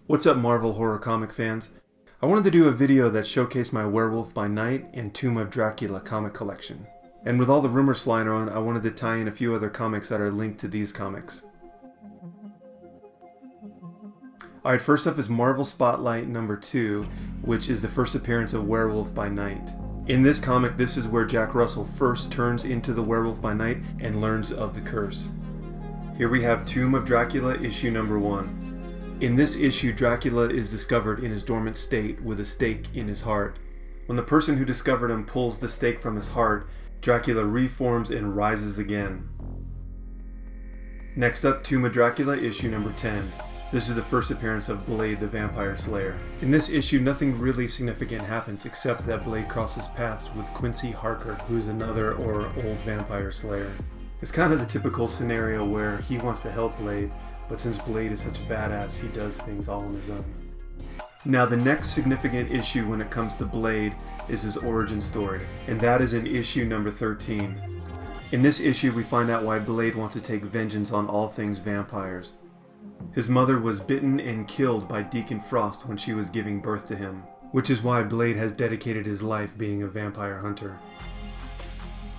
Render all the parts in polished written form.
What's up, Marvel horror comic fans? I wanted to do a video that showcased my Werewolf by Night and Tomb of Dracula comic collection. And with all the rumors flying around, I wanted to tie in a few other comics that are linked to these comics. Alright, first up is Marvel Spotlight number 2, which is the first appearance of Werewolf by Night. In this comic, this is where Jack Russell first turns into the Werewolf by Night and learns of the curse. Here we have Tomb of Dracula, issue number 1. In this issue, Dracula is discovered in his dormant state with a stake in his heart. When the person who discovered him pulls the stake from his heart, Dracula reforms and rises again. Next up, Tomb of Dracula, issue number 10. This is the first appearance of Blade the Vampire Slayer. In this issue, nothing really significant happens except that Blade crosses paths with Quincy Harker, who's another or old vampire slayer. It's kind of the typical scenario where he wants to help Blade, but since Blade is such a badass, he does things all on his own. Now, the next significant issue when it comes to Blade is his origin story, and that is in issue number 13. In this issue, we find out why Blade wants to take vengeance on all things vampires. His mother was bitten and killed by Deacon Frost when she was giving birth to him, which is why Blade has dedicated his life being a vampire hunter.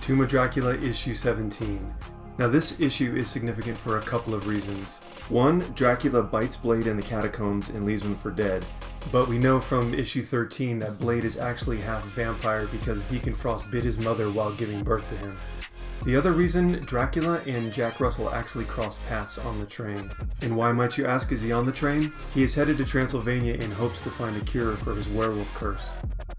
Tomb of Dracula, issue 17. Now, this issue is significant for a couple of reasons. One, Dracula bites Blade in the catacombs and leaves him for dead. But we know from issue 13 that Blade is actually half vampire because Deacon Frost bit his mother while giving birth to him. The other reason, Dracula and Jack Russell actually cross paths on the train. And why, might you ask, is he on the train? He is headed to Transylvania in hopes to find a cure for his werewolf curse.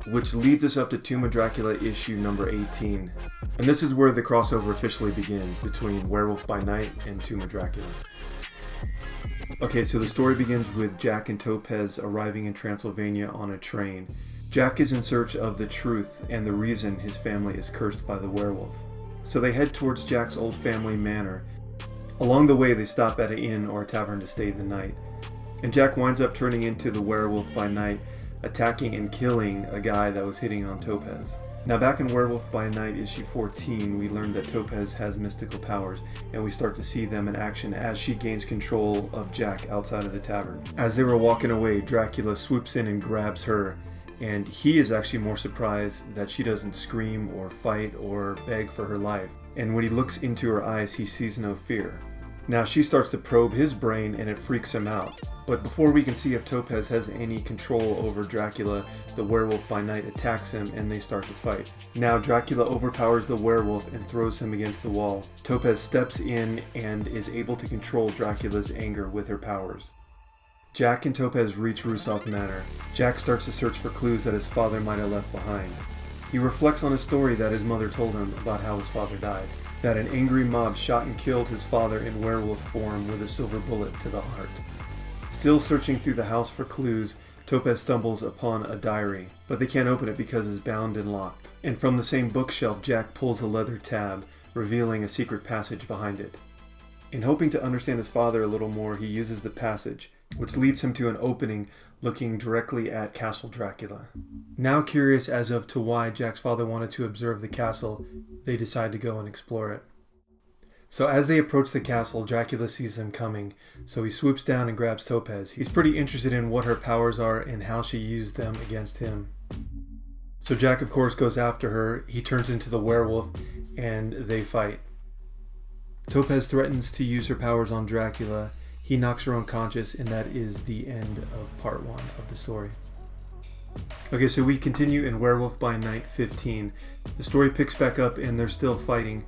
Which leads us up to Tomb of Dracula issue number 18. And this is where the crossover officially begins between Werewolf by Night and Tomb of Dracula. Okay, so the story begins with Jack and Topaz arriving in Transylvania on a train. Jack is in search of the truth and the reason his family is cursed by the werewolf. So they head towards Jack's old family manor. Along the way, they stop at an inn or a tavern to stay the night. And Jack winds up turning into the Werewolf by Night, attacking and killing a guy that was hitting on Topaz. Now, back in Werewolf by Night issue 14, we learned that Topaz has mystical powers, and we start to see them in action as she gains control of Jack outside of the tavern. As they were walking away, Dracula swoops in and grabs her, and he is actually more surprised that she doesn't scream or fight or beg for her life. And when he looks into her eyes, he sees no fear. Now she starts to probe his brain and it freaks him out. But before we can see if Topaz has any control over Dracula, the Werewolf by Night attacks him and they start to fight. Now Dracula overpowers the werewolf and throws him against the wall. Topaz steps in and is able to control Dracula's anger with her powers. Jack and Topaz reach Rusoff Manor. Jack starts to search for clues that his father might have left behind. He reflects on a story that his mother told him about how his father died. That an angry mob shot and killed his father in werewolf form with a silver bullet to the heart. Still searching through the house for clues, Topaz stumbles upon a diary, but they can't open it because it's bound and locked. And from the same bookshelf, Jack pulls a leather tab, revealing a secret passage behind it. In hoping to understand his father a little more, he uses the passage, which leads him to an opening looking directly at Castle Dracula. Now curious as to why Jack's father wanted to observe the castle, they decide to go and explore it. So as they approach the castle, Dracula sees them coming, so he swoops down and grabs Topaz. He's pretty interested in what her powers are and how she used them against him. So Jack, of course, goes after her. He turns into the werewolf, and they fight. Topaz threatens to use her powers on Dracula. He knocks her unconscious, and that is the end of part 1 of the story. Okay, so we continue in Werewolf by Night 15. The story picks back up and they're still fighting.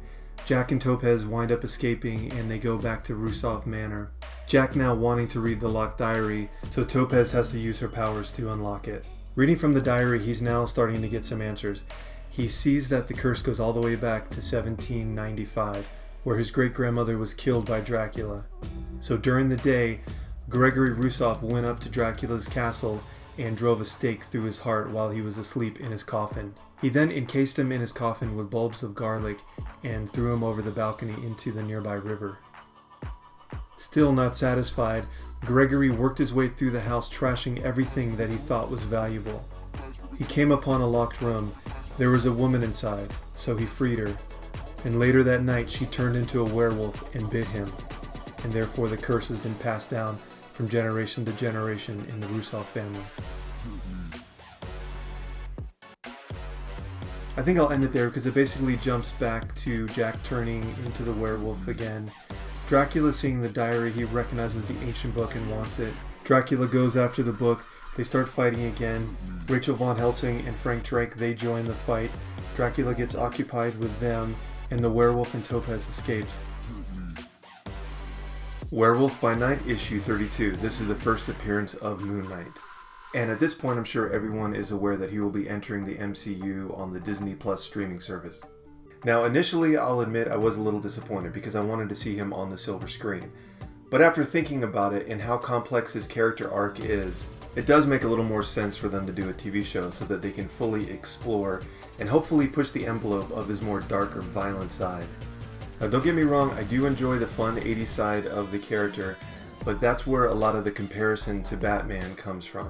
Jack and Topaz wind up escaping and they go back to Rusoff Manor. Jack now wanting to read the locked diary, so Topaz has to use her powers to unlock it. Reading from the diary, he's now starting to get some answers. He sees that the curse goes all the way back to 1795, where his great-grandmother was killed by Dracula. So during the day, Gregory Rusoff went up to Dracula's castle and drove a stake through his heart while he was asleep in his coffin. He then encased him in his coffin with bulbs of garlic and threw him over the balcony into the nearby river. Still not satisfied, Gregory worked his way through the house, trashing everything that he thought was valuable. He came upon a locked room. There was a woman inside, so he freed her. And later that night, she turned into a werewolf and bit him. And therefore the curse has been passed down from generation to generation in the Russo family. I think I'll end it there because it basically jumps back to Jack turning into the werewolf again. Dracula seeing the diary, he recognizes the ancient book and wants it. Dracula goes after the book. They start fighting again. Rachel Von Helsing and Frank Drake, they join the fight. Dracula gets occupied with them, and the werewolf and Topaz escapes. Werewolf by Night, issue 32. This is the first appearance of Moon Knight. And at this point, I'm sure everyone is aware that he will be entering the MCU on the Disney Plus streaming service. Now, initially, I'll admit I was a little disappointed because I wanted to see him on the silver screen. But after thinking about it and how complex his character arc is, it does make a little more sense for them to do a TV show so that they can fully explore and hopefully push the envelope of his more darker, violent side. Now, don't get me wrong, I do enjoy the fun 80s side of the character, but that's where a lot of the comparison to Batman comes from.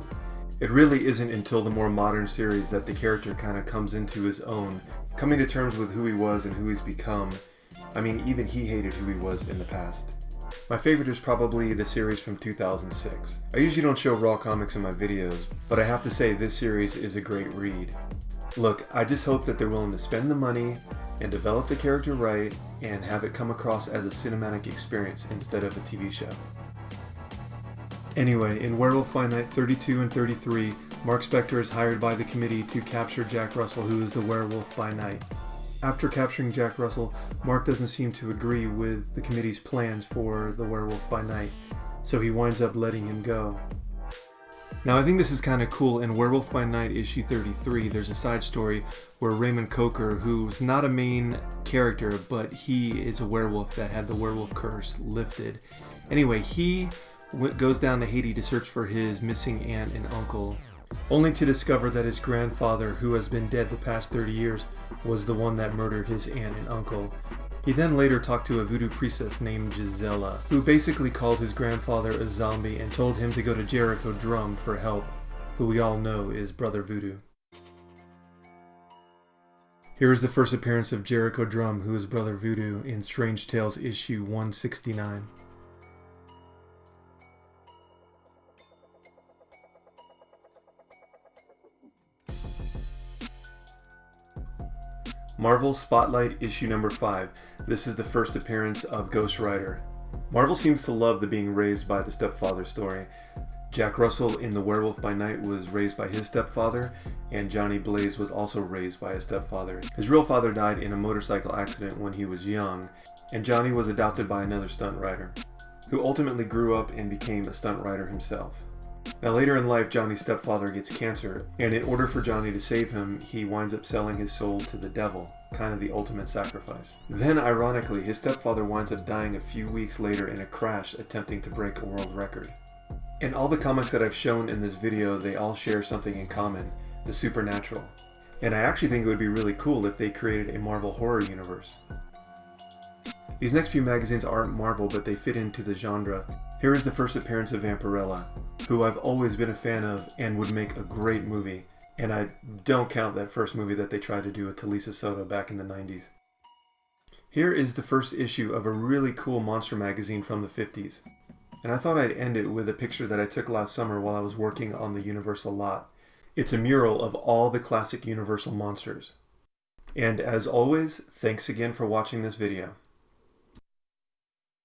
It really isn't until the more modern series that the character kind of comes into his own, coming to terms with who he was and who he's become. I mean, even he hated who he was in the past. My favorite is probably the series from 2006. I usually don't show raw comics in my videos, but I have to say this series is a great read. Look, I just hope that they're willing to spend the money and develop the character right and have it come across as a cinematic experience instead of a TV show. Anyway, in Werewolf by Night 32 and 33, Mark Spector is hired by the committee to capture Jack Russell, who is the Werewolf by Night. After capturing Jack Russell, Mark doesn't seem to agree with the committee's plans for the Werewolf by Night, so he winds up letting him go. Now, I think this is kind of cool. In Werewolf by Night issue 33, there's a side story where Raymond Coker, who's not a main character, but he is a werewolf that had the werewolf curse lifted. Anyway, he goes down to Haiti to search for his missing aunt and uncle, only to discover that his grandfather, who has been dead the past 30 years, was the one that murdered his aunt and uncle. He then later talked to a voodoo priestess named Gisela, who basically called his grandfather a zombie and told him to go to Jericho Drum for help, who we all know is Brother Voodoo. Here is the first appearance of Jericho Drum, who is Brother Voodoo, in Strange Tales issue 169. Marvel Spotlight issue number 5. This is the first appearance of Ghost Rider. Marvel seems to love the being raised by the stepfather story. Jack Russell in The Werewolf by Night was raised by his stepfather, and Johnny Blaze was also raised by his stepfather. His real father died in a motorcycle accident when he was young, and Johnny was adopted by another stunt rider, who ultimately grew up and became a stunt rider himself. Now later in life, Johnny's stepfather gets cancer, and in order for Johnny to save him, he winds up selling his soul to the devil, kind of the ultimate sacrifice. Then ironically, his stepfather winds up dying a few weeks later in a crash attempting to break a world record. In all the comics that I've shown in this video, they all share something in common, the supernatural. And I actually think it would be really cool if they created a Marvel horror universe. These next few magazines aren't Marvel, but they fit into the genre. Here is the first appearance of Vampirella, who I've always been a fan of and would make a great movie. And I don't count that first movie that they tried to do with Talisa Soto back in the 90s. Here is the first issue of a really cool monster magazine from the 50s. And I thought I'd end it with a picture that I took last summer while I was working on the Universal lot. It's a mural of all the classic Universal monsters. And as always, thanks again for watching this video.